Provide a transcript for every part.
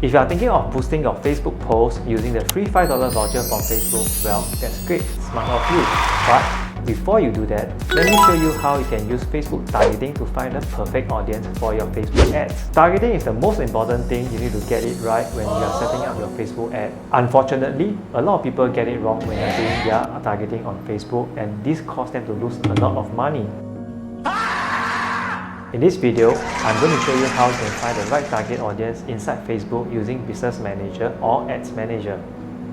If you are thinking of boosting your Facebook post using the free $5 voucher from Facebook, well, that's great, smart of you. But before you do that, let me show you how you can use Facebook targeting to find the perfect audience for your Facebook ads. Targeting is the most important thing. You need to get it right when you are setting up your Facebook ad. Unfortunately, a lot of people get it wrong when they're doing their targeting on Facebook, and this causes them to lose a lot of money. In this video, I'm going to show you how you can find the right target audience inside Facebook using Business Manager or Ads Manager.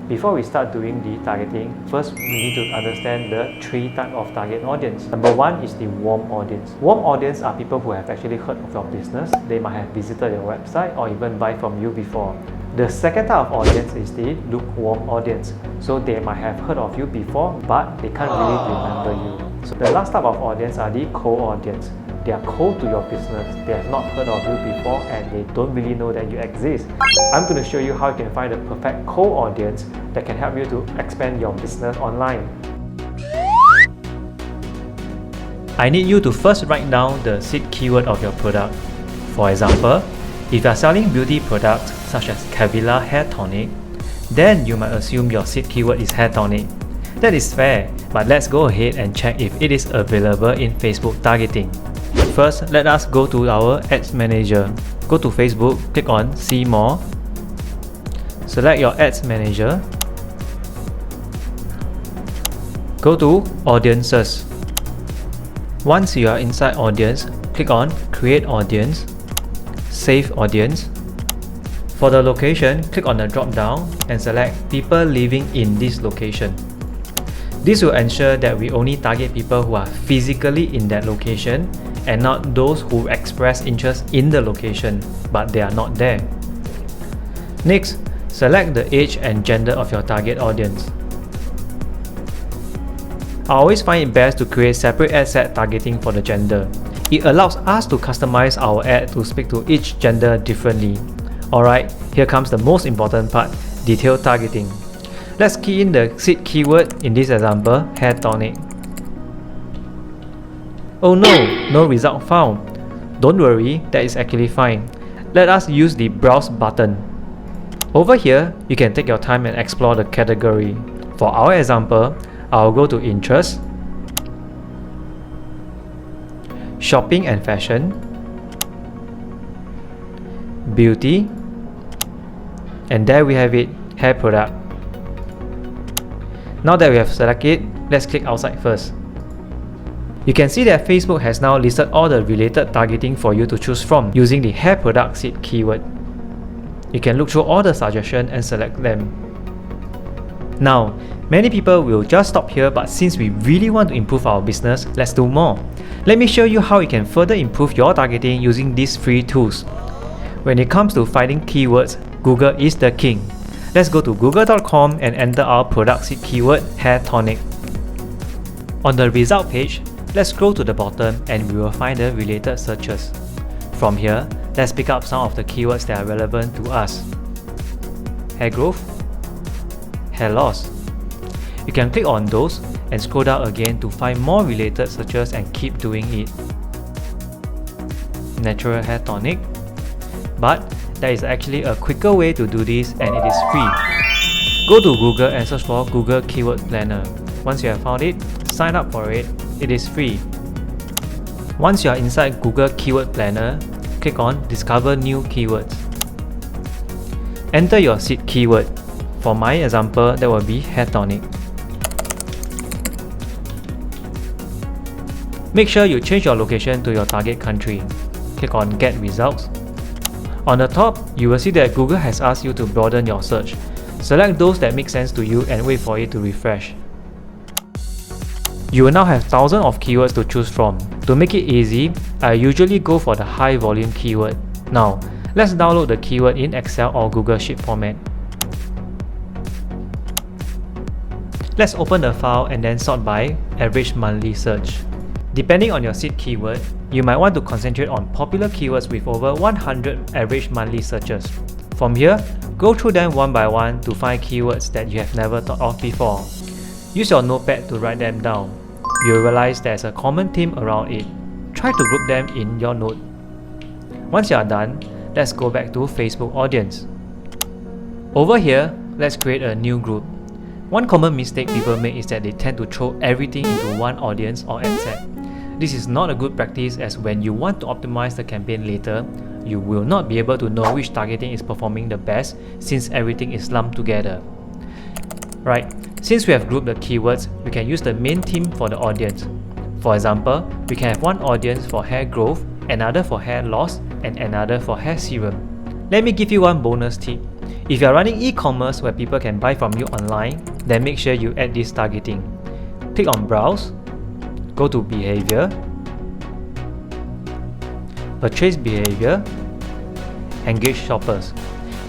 Before we start doing the targeting, first we need to understand the three types of target audience. Number one is the warm audience. Warm audience are people who have actually heard of your business. They might have visited your website or even buy from you before. The second type of audience is the lukewarm audience. So they might have heard of you before, but they can't really remember you. So the last type of audience are the cold audience. They are cold to your business. They have not heard of you before and they don't really know that you exist. I'm going to show you how you can find the perfect cold audience that can help you to expand your business online. I need you to first write down the seed keyword of your product. For example, if you are selling beauty products such as Cavilla Hair Tonic, then you might assume your seed keyword is hair tonic. That is fair, but let's go ahead and check if it is available in Facebook targeting. First, let us go to our Ads Manager. Go to Facebook, click on See More. Select your Ads Manager. Go to Audiences. Once you are inside Audience, click on Create Audience, Save Audience. For the location, click on the drop down and select People living in this location. This will ensure that we only target people who are physically in that location and not those who express interest in the location but they are not there. Next, select the age and gender of your target audience. I always find it best to create separate ad set targeting for the gender. It allows us to customize our ad to speak to each gender differently. Alright, here comes the most important part, detailed targeting. Let's key in the seed keyword, in this example, hair tonic. Oh no result found. Don't worry, that is actually fine. Let us use the browse button. Over here, you can take your time and explore the category. For our example, I'll go to interest, shopping and fashion, beauty, and there we have it, hair product. Now that we have selected it, let's click outside first. You can see that Facebook has now listed all the related targeting for you to choose from using the hair product seed keyword. You can look through all the suggestions and select them. Now, many people will just stop here, but since we really want to improve our business, let's do more. Let me show you how you can further improve your targeting using these free tools. When it comes to finding keywords, Google is the king. Let's go to google.com and enter our product seed keyword hair tonic. On the result page, let's scroll to the bottom and we will find the related searches. From here, let's pick up some of the keywords that are relevant to us. Hair growth, hair loss. You can click on those and scroll down again to find more related searches and keep doing it. Natural hair tonic. But there is actually a quicker way to do this and it is free. Go to Google and search for Google Keyword Planner. Once you have found it, sign up for it. It is free. Once you are inside Google Keyword Planner, click on Discover New Keywords. Enter your seed keyword. For my example, that will be hair tonic. Make sure you change your location to your target country. Click on Get Results. On the top, you will see that Google has asked you to broaden your search. Select those that make sense to you and wait for it to refresh. You will now have thousands of keywords to choose from. To make it easy, I usually go for the high volume keyword. Now, let's download the keyword in Excel or Google Sheet format. Let's open the file and then sort by average monthly search. Depending on your seed keyword, you might want to concentrate on popular keywords with over 100 average monthly searches. From here, go through them one by one to find keywords that you have never thought of before. Use your notepad to write them down. You'll realize there's a common theme around it. Try to group them in your note. Once you are done, let's go back to Facebook audience. Over here, let's create a new group. One common mistake people make is that they tend to throw everything into one audience or ad set. This is not a good practice, as when you want to optimize the campaign later, you will not be able to know which targeting is performing the best since everything is lumped together. Right, since we have grouped the keywords, we can use the main theme for the audience. For example, we can have one audience for hair growth, another for hair loss, and another for hair serum. Let me give you one bonus tip. If you are running e-commerce where people can buy from you online, then make sure you add this targeting. Click on Browse, go to Behavior, Purchase Behavior, Engage Shoppers.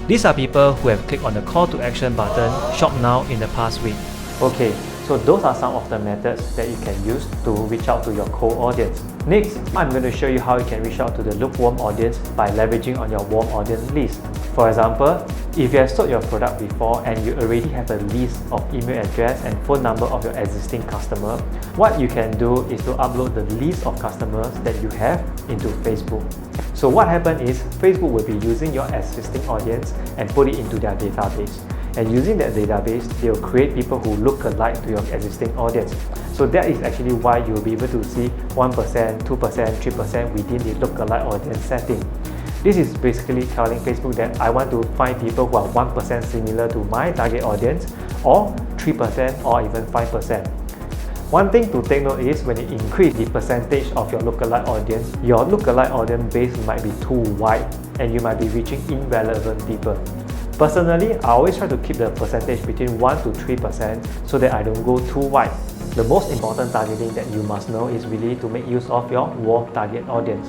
These are people who have clicked on the call to action button Shop Now in the past week. Okay, so those are some of the methods that you can use to reach out to your cold audience. Next, I'm going to show you how you can reach out to the lukewarm audience by leveraging on your warm audience list. For example, if you have sold your product before and you already have a list of email address and phone number of your existing customer, what you can do is to upload the list of customers that you have into Facebook. So what happens is Facebook will be using your existing audience and put it into their database. And using that database, they will create people who look alike to your existing audience. So that is actually why you will be able to see 1%, 2%, 3% within the lookalike audience setting. This is basically telling Facebook that I want to find people who are 1% similar to my target audience, or 3% or even 5%. One thing to take note is when you increase the percentage of your lookalike audience, your lookalike audience base might be too wide and you might be reaching irrelevant people. Personally, I always try to keep the percentage between 1 to 3% so that I don't go too wide. The most important targeting that you must know is really to make use of your warm target audience.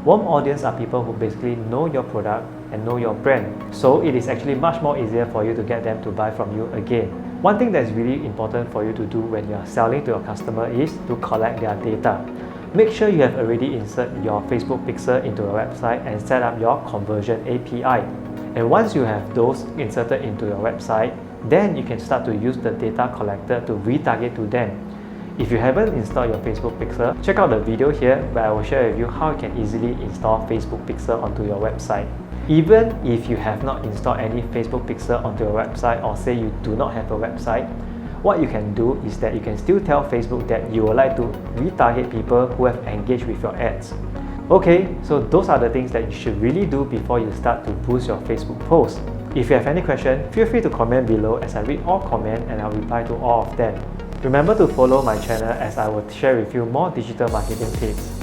Warm audience are people who basically know your product and know your brand, so it is actually much more easier for you to get them to buy from you again. One thing that is really important for you to do when you are selling to your customer is to collect their data. Make sure you have already inserted your Facebook pixel into your website and set up your conversion API. And once you have those inserted into your website, then you can start to use the data collector to retarget to them. If you haven't installed your Facebook Pixel, check out the video here where I will share with you how you can easily install Facebook Pixel onto your website. Even if you have not installed any Facebook Pixel onto your website, or say you do not have a website, what you can do is that you can still tell Facebook that you would like to retarget people who have engaged with your ads. Okay, so those are the things that you should really do before you start to boost your Facebook post. If you have any question, feel free to comment below as I read all comments and I'll reply to all of them. Remember to follow my channel as I will share with you more digital marketing tips.